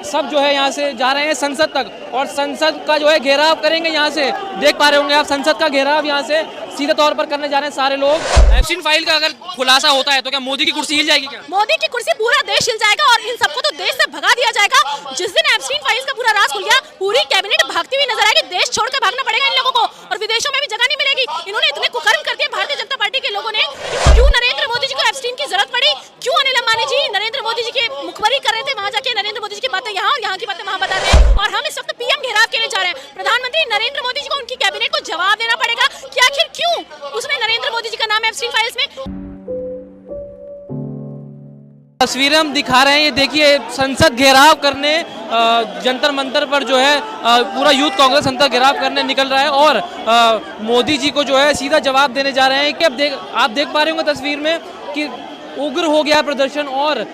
सब जो है यहाँ से जा रहे हैं संसद तक और संसद का जो है घेराव करेंगे। यहाँ से देख पा रहे होंगे आप, संसद का घेराव यहाँ से सीधे तौर पर करने जा रहे हैं सारे लोग। एप्स्टीन फाइल का अगर खुलासा होता है तो क्या मोदी की कुर्सी हिल जाएगी? क्या मोदी की कुर्सी पूरा देश हिल जाएगा और इन सबको तो देश से भगा दिया जाएगा। जिस दिन एप्स्टीन फाइल्स का पूरा राज खुल गया, पूरी कैबिनेट भागती हुई नजर आएगी। देश छोड़कर भागना पड़ेगा इन लोगों को और विदेशों में भी जगह नहीं मिलेगी। इन्होंने इतने कुकर्म कर दिए भारतीय जनता पार्टी के लोगों ने। क्यों नरेंद्र मोदी जी को एप्स्टीन की जरूरत पड़ी? क्यों अनिल अंबानी जी नरेंद्र मोदी जी की मुखबरी कर रहे थे? वहाँ जाके नरेंद्र मोदी जी की बातें यहाँ और यहाँ की बातें वहाँ बता रहे हैं और हम इस वक्त पीएम घेराव के लिए जा रहे हैं। प्रधानमंत्री नरेंद्र मोदी जी को उनकी कैबिनेट को जवाब देना पड़ेगा कि आखिर क्यों उसमें नरेंद्र मोदी जी का नाम है एप्स्टीन फाइल्स में। तस्वीरें हम दिखा रहे हैं, ये देखिए संसद घेराव करने जंतर मंतर पर जो है पूरा यूथ कांग्रेस संसद घेराव करने निकल रहा है और मोदी जी को जो है सीधा जवाब देने जा रहे हैं कि आप देख पा रहे होंगे तस्वीर में कि उग्र हो गया प्रदर्शन और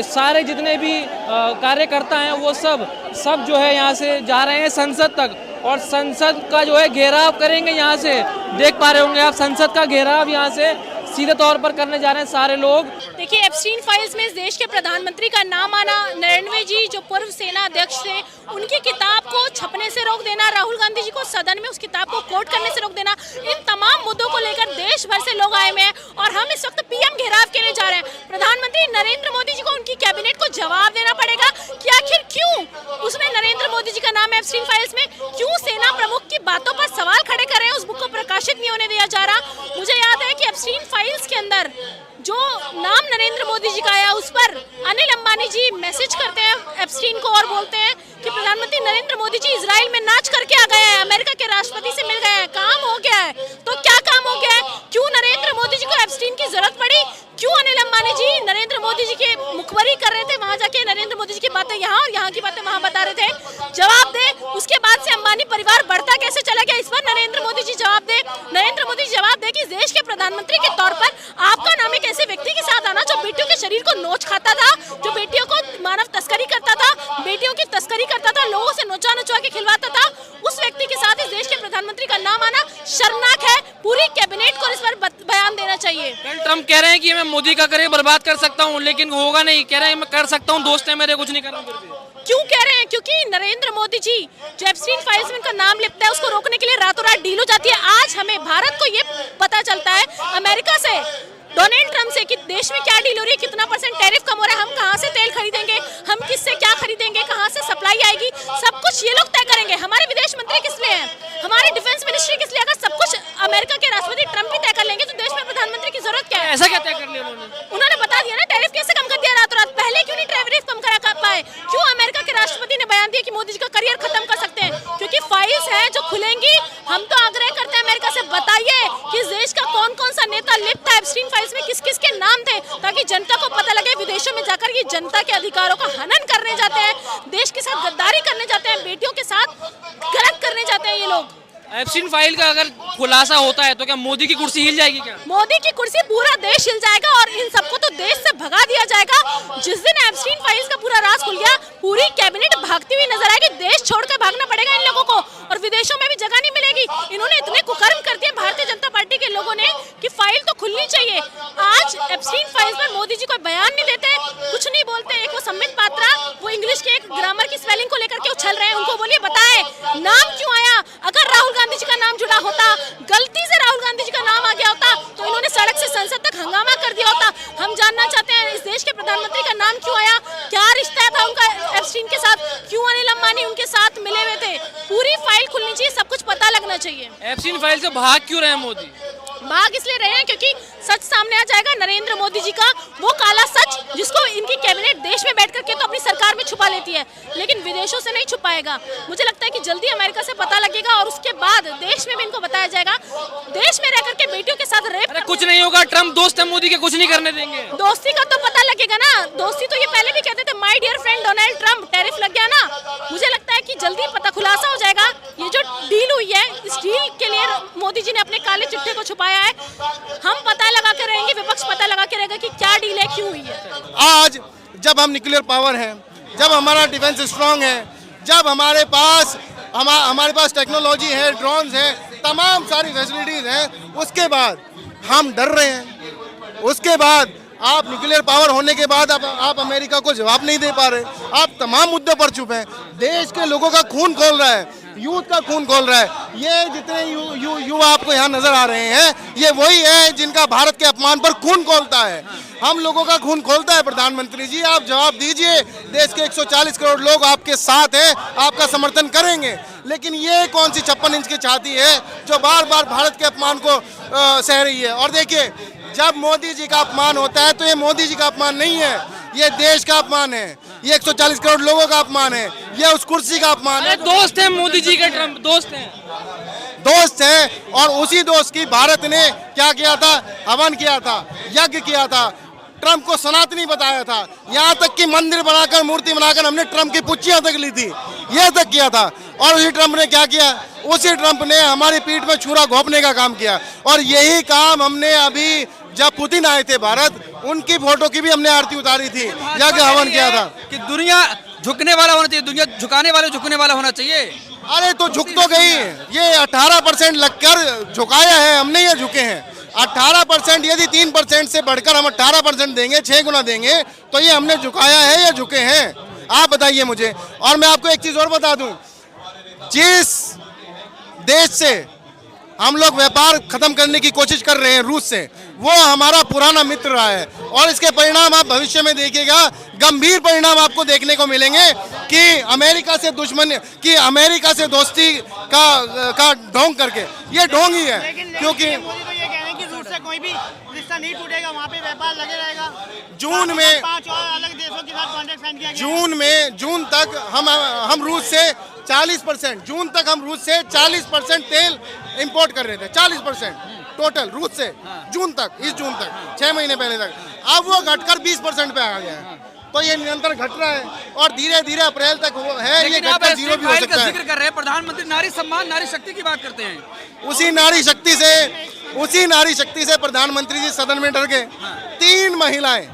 सारे जितने भी कार्यकर्ता हैं वो सब जो है यहाँ से जा रहे हैं संसद तक और संसद का जो है घेराव करेंगे। यहाँ से देख पा रहे होंगे आप, संसद का घेराव यहाँ से सीधे तौर पर करने जा रहे हैं सारे लोग। देखिए एप्स्टीन फाइल्स में इस देश के प्रधानमंत्री का नाम आना, नरेंद्र जी जो पूर्व सेना अध्यक्ष थे उनकी किताब को छपने से रोक देना, राहुल गांधी जी को सदन में उस किताब को कोट करने से रोक देना, इन तमाम मुद्दों को लेकर देश भर से लोग आए हुए हैं और हम इस वक्त पीएम घेराव के लिए जा रहे हैं। प्रधानमंत्री नरेंद्र मोदी जी को उनकी कैबिनेट को जवाब देना पड़ेगा कि आखिर क्यों उसमें नरेंद्र मोदी जी का नाम है एप्स्टीन फाइल्स में। क्यों सेना प्रमुख की बातों पर सवाल खड़े कर रहे हैं, उस बुक को प्रकाशित नहीं होने दिया जा रहा। मुझे याद है कि एप्स्टीन फाइल्स के अंदर जो नाम नरेंद्र मोदी जी का आया उस पर अनिल अंबानी जी मैसेज करते हैं एप्स्टीन को और बोलते हैं कि प्रधानमंत्री नरेंद्र मोदी जी इजराइल में नाच करके आ गए हैं, अमेरिका के राष्ट्रपति से मिल गए हैं, काम हो गया है। तो क्या काम हो गया है? क्यों नरेंद्र मोदी जी को एप्स्टीन की जरूरत पड़ी? क्यों अनिल अंबानी जी नरेंद्र मोदी जी की मुखबरी कर रहे थे? वहाँ जाके नरेंद्र मोदी जी की बातें यहाँ और यहाँ की बातें वहाँ बता रहे थे। जवाब दे। उसके बाद से अंबानी परिवार बढ़ता कैसे चला गया, इस पर नरेंद्र मोदी जी जवाब दे। नरेंद्र मोदी जी जवाब दे कि देश के प्रधानमंत्री के तौर पर आपका नाम एक ऐसे व्यक्ति के साथ आना जो बेटियों के शरीर को नोच खाता था, जो बेटियों को मानव तस्करी करता था, बेटियों की तस्करी करता था, लोगों से नोचा नोचा के खिलवाता था, उस व्यक्ति के साथ इस देश के प्रधानमंत्री का नाम आना शर्मनाक है। पूरी कैबिनेट को इस पर बयान देना चाहिए। ट्रम्प कह रहे हैं कि मैं मोदी का करियर बर्बाद कर सकता हूं, लेकिन होगा नहीं। कह रहे हैं मैं कर सकता हूं, दोस्त है मेरे, कुछ नहीं कर रहा हूं। क्यों कह रहे हैं? क्योंकि नरेंद्र मोदी जी जो एप्स्टीन फाइल्स में उनका नाम लिखता है उसको रोकने के लिए रातों रात डील हो जाती है। आज हमें भारत को ये पता चलता है अमेरिका से, डोनाल्ड ट्रम्प से, कि देश में क्या डील हो रही है, कितना % टैरिफ कम हो रहा है, हम कहां से तेल खरीदेंगे, हम किससे क्या खरीदेंगे, कहां से सप्लाई आएगी, सब कुछ ये लोग तय करेंगे। हमारे विदेश मंत्री किस लिए हैं, हमारी डिफेंस मिनिस्ट्री किस लिए? अगर सब कुछ अमेरिका के राष्ट्रपति ट्रम्प ही तय कर लेंगे तो देश में प्रधानमंत्री की जरूरत क्या है? ऐसा क्या तय कर लिया उन्होंने बता दिया ना, टैरिफ कैसे कम कर दिया रातों रात। पहले क्यों नहीं टैरिफ कम करा पाए? क्यों अमेरिका के राष्ट्रपति ने बयान दिया कि मोदी जी का करियर खत्म कर सकते हैं? क्योंकि फाइल्स है जो खुलेंगी। हम तो आग्रह करते हैं अमेरिका से, बताइए कि इस देश का कौन कौन सा नेता लिप्त था एप्स्टीन फाइल्स में, किस किस के नाम थे, ताकि जनता को पता लगे। विदेशों में जाकर ये जनता के अधिकारों का हनन करने जाते हैं, देश के साथ गद्दारी करने जाते हैं, बेटियों के साथ गलत करने जाते हैं ये लोग। एप्स्टीन फाइल का अगर खुलासा होता है तो क्या मोदी की कुर्सी हिल जाएगी? क्या मोदी की कुर्सी पूरा देश हिल जाएगा और इन सबको तो देश से भगा दिया जाएगा। जिस दिन एप्स्टीन फाइल्स का पूरा राज खुल गया, पूरी कैबिनेट भागती हुई नजर आएगी। देश छोड़कर भागना पड़ेगा इन लोगों को और विदेशों में भी जगह नहीं मिलेगी। इन्होंने इतने कुकर्म कर दिए भारतीय जनता पार्टी के लोगों ने कि फाइल तो खुलनी चाहिए। आज एप्स्टीन फाइल्स पर मोदी जी कोई बयान नहीं देते, कुछ नहीं बोलते। एक वो संबित पात्रा, वो इंग्लिश के एक ग्रामर की स्पेलिंग को लेकर के उछल रहे हैं, उनको बोलिए बताए नाम क्यों आया। अगर राहुल गांधी जी का नाम जुड़ा होता, गलती से राहुल गांधी जी का नाम आ गया होता तो इन्होंने सड़क से संसद तक हंगामा कर दिया होता। हम जानना चाहते हैं इस देश के प्रधानमंत्री का नाम क्यों आया, क्या रिश्ता था उनका एप्स्टीन के साथ, क्यों अनिल अंबानी उनके साथ मिले हुए थे। पूरी फाइल खुलनी चाहिए, सब कुछ पता लगना चाहिए। एप्स्टीन फाइल से भाग क्यों रहे मोदी? भाग इसलिए रहे हैं क्योंकि सच सामने आ जाएगा नरेंद्र मोदी जी का, वो काला सच जिसको इनकी कैबिनेट देश में बैठ करके तो अपनी सरकार में छुपा लेती है, लेकिन विदेशों से नहीं छुपाएगा। मुझे लगता है कि जल्दी अमेरिका से पता लगेगा और उसके बाद देश में भी इनको बताया जाएगा। देश में रह करके बेटियों के साथ रेप, अरे कुछ नहीं होगा, ट्रम्प दोस्त है मोदी के, कुछ नहीं करने देंगे। दोस्ती का तो पता लगेगा ना। दोस्ती तो ये पहले भी कहते थे, my dear friend Donald Trump, tariff लग गया ना। मुझे लगता है कि जल्दी पता खुलासा हो जाएगा। ये जो डील हुई है, इस डील के लिए मोदी जी ने अपने काले चिट्ठे को छुपाया है। हम पता लगा के रहेंगे, विपक्ष पता लगा के रहेगा कि क्या डील है, क्यों हुई है। आज जब हम न्यूक्लियर पावर हैं, जब हमारा डिफेंस स्ट्रांग है, जब हमारे पास टेक्नोलॉजी है, ड्रोन्स है, तमाम सारी फैसिलिटीज हैं, उसके बाद हम डर रहे हैं। उसके बाद आप न्यूक्लियर पावर होने के बाद आप अमेरिका को जवाब नहीं दे पा रहे। आप तमाम मुद्दों पर चुप हैं। देश के लोगों का खून खोल रहा है, यूथ का खून खोल रहा है। ये जितने युवा आपको यहाँ नजर आ रहे हैं, ये वही है जिनका भारत के अपमान पर खून खोलता है। हम लोगों का खून खोलता है। प्रधानमंत्री जी, आप जवाब दीजिए। देश के 140 करोड़ लोग आपके साथ हैं, आपका समर्थन करेंगे। लेकिन ये कौन सी 56 इंच की छाती है जो बार बार भारत के अपमान को सह रही है। और देखिए, जब मोदी जी का अपमान होता है तो ये मोदी जी का अपमान नहीं है, ये देश का अपमान है, ये 140 करोड़ लोगों का अपमान है, ये उस कुर्सी का अपमान है। दोस्त हैं मोदी जी के, ट्रम्प दोस्त हैं, दोस्त है। और उसी दोस्त की भारत ने क्या किया था? हवन किया था, यज्ञ किया था, ट्रम्प को सनातनी बताया था। यहाँ तक कि मंदिर बनाकर, मूर्ति बनाकर हमने ट्रम्प की पुच्चियां तक ली थी, यह तक किया था। और उसी ट्रम्प ने क्या किया? उसी ट्रम्प ने हमारी पीठ में छुरा घोंपने का काम किया। और यही काम हमने अभी, जब पुतिन आए थे भारत, उनकी फोटो की भी हमने आरती उतारी थी, यज्ञ हवन किया था कि दुनिया झुकने वाला होना चाहिए, दुनिया झुकाने वाले झुकने वाला होना चाहिए। अरे तो झुक तो गई। ये 18% लगकर झुकाया है, हमने ये झुके हैं। 18%, यदि 3% से बढ़कर हम 18% देंगे, 6 गुना देंगे, तो ये हमने झुकाया है या झुके हैं? आप बताइए मुझे। और मैं आपको एक चीज और बता दूं, जिस देश से हम लोग व्यापार खत्म करने की कोशिश कर रहे हैं, रूस से, वो हमारा पुराना मित्र रहा है। और इसके परिणाम आप भविष्य में देखिएगा, गंभीर परिणाम आपको देखने को मिलेंगे कि अमेरिका से दुश्मन, कि अमेरिका से दोस्ती का ढोंग करके, ये ढोंग ही है। क्योंकि मोदी तो ये कह रहे हैं कि रूस से कोई भी रिश्ता नहीं टूटेगा, वहाँ पे व्यापार लगे रहेगा। जून में 5 और अलग देशों के साथ कॉन्ट्रैक्ट साइन किया गया। जून तक हम रूस से 40%, जून तक हम रूस से 40% तेल इंपोर्ट कर रहे थे, 40% टोटल रूस से, जून तक, इस जून तक, 6 महीने पहले तक। अब वो घटकर 20% पे आ गया है। तो ये निरंतर घट रहा है और धीरे धीरे अप्रैल तक वो है, ये लेकिन आप घटकर 0 भी हो का सकता है। जिक्र कर रहे हैं, प्रधानमंत्री नारी सम्मान, नारी शक्ति की बात करते हैं। उसी नारी शक्ति से प्रधानमंत्री जी सदन में डर गए। 3 महिलाएं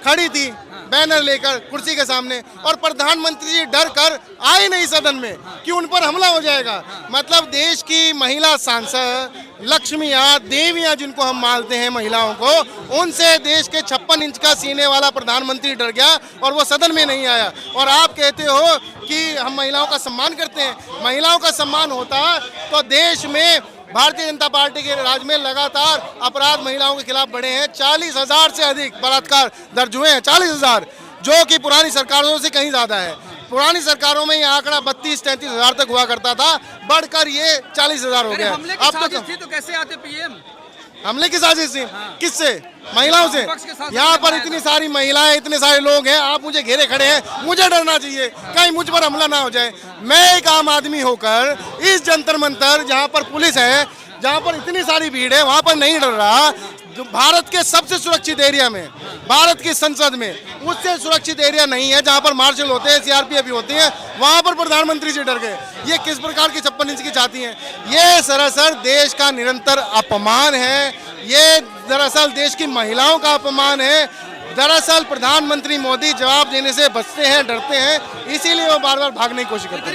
खड़ी थी बैनर लेकर कुर्सी के सामने, और प्रधानमंत्री जी डर कर आए नहीं सदन में कि उन पर हमला हो जाएगा। मतलब देश की महिला सांसद, लक्ष्मियां, देवियां जिनको हम मानते हैं महिलाओं को, उनसे देश के 56 इंच का सीने वाला प्रधानमंत्री डर गया और वो सदन में नहीं आया। और आप कहते हो कि हम महिलाओं का सम्मान करते हैं। महिलाओं का सम्मान होता तो देश में भारतीय जनता पार्टी के राज में लगातार अपराध महिलाओं के खिलाफ बढ़े हैं। 40,000 से अधिक बलात्कार दर्ज हुए हैं, 40,000, जो कि पुरानी सरकारों से कहीं ज्यादा है। पुरानी सरकारों में ये आंकड़ा 32-33 हजार तक हुआ करता था, बढ़कर ये 40,000 हो गया। हमले की साजिश थी तो कैसे आते पीएम? हमले की साजिश थी किससे? महिलाओं से। यहाँ पर इतनी सारी महिलाएं, इतने सारे लोग हैं, आप मुझे घेरे खड़े हैं, मुझे डरना चाहिए कहीं मुझ पर हमला ना हो जाए। मैं एक आम आदमी होकर इस जंतर मंतर, जहाँ पर पुलिस है, जहाँ पर इतनी सारी भीड़ है, वहाँ पर नहीं डर रहा। जो भारत के सबसे सुरक्षित एरिया में, भारत की संसद में, उससे सुरक्षित एरिया नहीं है जहाँ पर मार्शल होते हैं, सीआरपीएफ होती है, वहाँ पर प्रधानमंत्री जी डर गए। ये किस प्रकार की 56 इंच की छाती है? ये सरासर देश का निरंतर अपमान है। ये दरअसल देश की महिलाओं का अपमान है। दरअसल प्रधानमंत्री मोदी जवाब देने से बचते हैं, डरते हैं, इसीलिए वो बार बार भागने की कोशिश करते हैं।